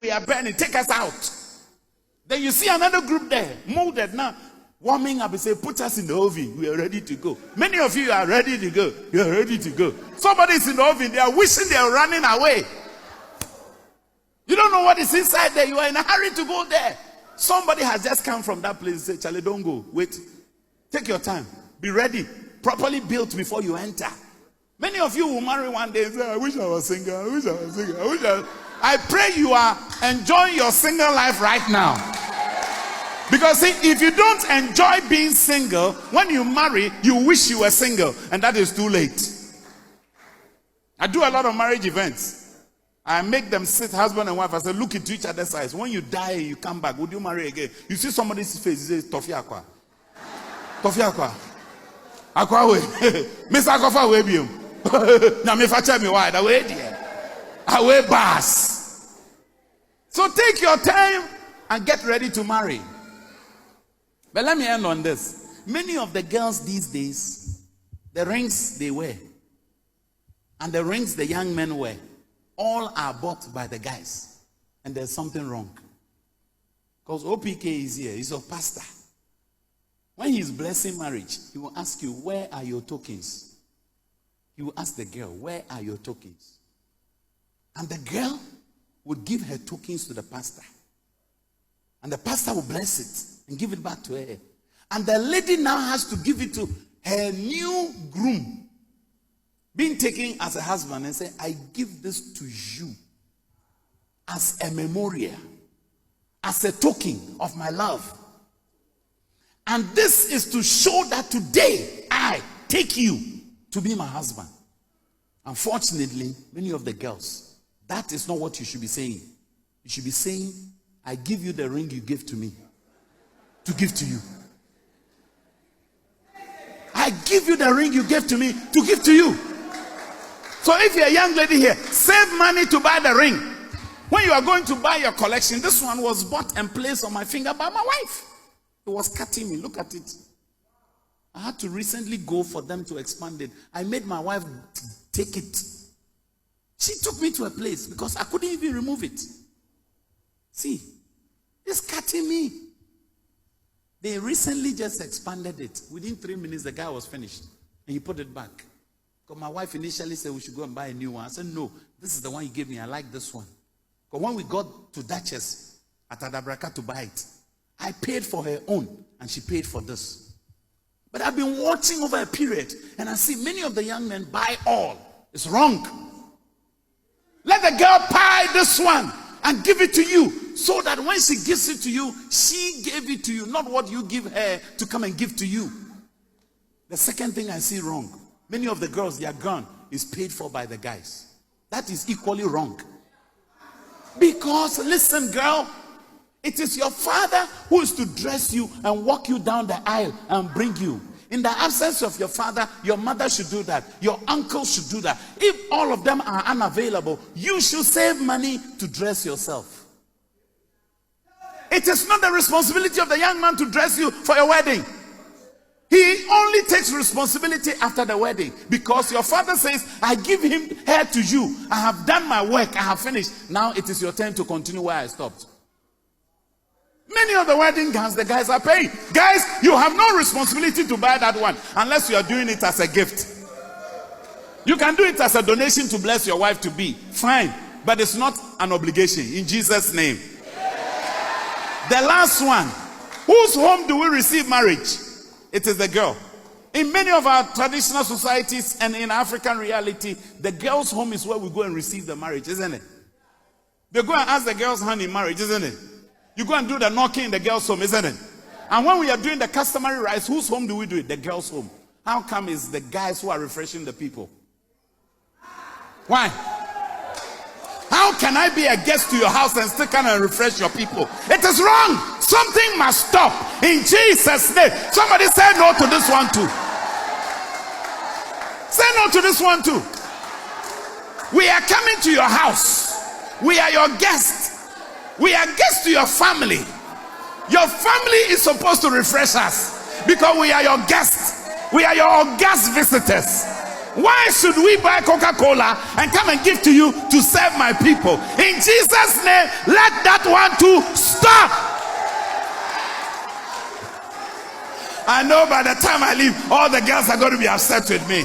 we are burning, take us out. Then you see another group there, molded now, warming up and say, put us in the oven. We are ready to go. Many of you are ready to go. You are ready to go. Somebody is in the oven. They are wishing they are running away. You don't know what is inside there. You are in a hurry to go there. Somebody has just come from that place and say, Charlie, don't go. Wait. Take your time. Be ready. Properly built before you enter. Many of you will marry one day and say, I wish I was single. I wish I was single. I pray you are enjoying your single life right now. Because see, if you don't enjoy being single, when you marry, you wish you were single. And that is too late. I do a lot of marriage events. I make them sit, husband and wife. I say, look into each other's eyes. When you die, you come back. Would you marry again? You see somebody's face, he says, Tofi Akwa. Tofi Akwa. Akwa we. Mr. Akwa we be. Now me facha me wide. Away dear. Away bass. So take your time and get ready to marry. But let me end on this. Many of the girls these days, the rings they wear and the rings the young men wear, all are bought by the guys. And there's something wrong. Because OPK is here. He's a pastor. When he's blessing marriage, he will ask you, where are your tokens? He will ask the girl, where are your tokens? And the girl would give her tokens to the pastor. And the pastor will bless it and give it back to her. And the lady now has to give it to her new groom, being taken as a husband, and say, I give this to you as a memorial, as a token of my love. And this is to show that today I take you to be my husband. Unfortunately, many of the girls, that is not what you should be saying. You should be saying, I give you the ring you gave to me to give to you. I give you the ring you gave to me to give to you. So if you're a young lady here, save money to buy the ring. When you are going to buy your collection, this one was bought and placed on my finger by my wife. It was cutting me. Look at it. I had to recently go for them to expand it. I made my wife take it. She took me to a place because I couldn't even remove it. See, it's cutting me. They recently just expanded it. Within 3 minutes, the guy was finished. And he put it back. Because my wife initially said we should go and buy a new one. I said, no, this is the one you gave me. I like this one. But when we got to Duchess at Adabraka to buy it, I paid for her own and she paid for this. But I've been watching over a period and I see many of the young men buy all. It's wrong. Let the girl buy this one and give it to you so that when she gives it to you, she gave it to you, not what you give her to come and give to you. The second thing I see wrong, many of the girls, their gown is paid for by the guys. That is equally wrong. Because, listen, girl, it is your father who is to dress you and walk you down the aisle and bring you. In the absence of your father, your mother should do that. Your uncle should do that. If all of them are unavailable, you should save money to dress yourself. It is not the responsibility of the young man to dress you for your wedding. He only takes responsibility after the wedding. Because your father says, I give her to you. I have done my work. I have finished. Now it is your turn to continue where I stopped. Many of the wedding gowns, the guys are paying. Guys, you have no responsibility to buy that one unless you are doing it as a gift. You can do it as a donation to bless your wife to be. Fine. But it's not an obligation. In Jesus' name. The last one. Whose home do we receive marriage? It is the girl. In many of our traditional societies and in African reality, the girl's home is where we go and receive the marriage, isn't it? They go and ask the girl's hand in marriage, isn't it? You go and do the knocking in the girl's home, isn't it? And when we are doing the customary rites, whose home do we do it? The girl's home. How come it's the guys who are refreshing the people? Why? How can I be a guest to your house and still come and refresh your people? It is wrong. Something must stop. In Jesus' name. Somebody say no to this one too. Say no to this one too. We are coming to your house. We are your guests. We are guests to your family. Your family is supposed to refresh us because we are your guests. We are your guest visitors. Why should we buy Coca-Cola and come and give to you to serve my people? In Jesus' name, let that one too stop. I know by the time I leave, all the girls are going to be upset with me.